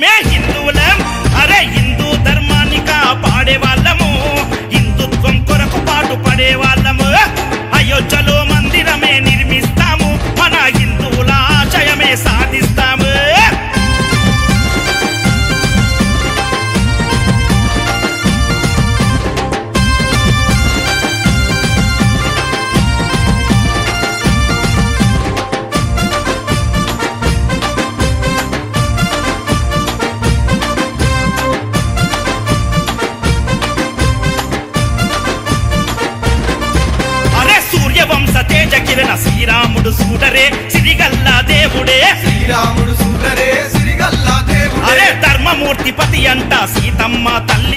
మేమే హిందువులం అరే హిందూ ధర్మాన్ని కాపాడే వాళ్ళము హిందుత్వం కొరకు పాటు పడే వాళ్ళము అయోధ్యలో మందిరమే నిర్మిస్తాము మన హిందువుల ఆశయమే సాధిస్తాము తేజ కిరణ శ్రీరాముడు సూడరే సిరిగల్లా దేవుడే శ్రీరాముడు సూడరే సిరిగల్లా దేవుడే అరే ధర్మమూర్తి పతి అంట సీతమ్మ తల్లి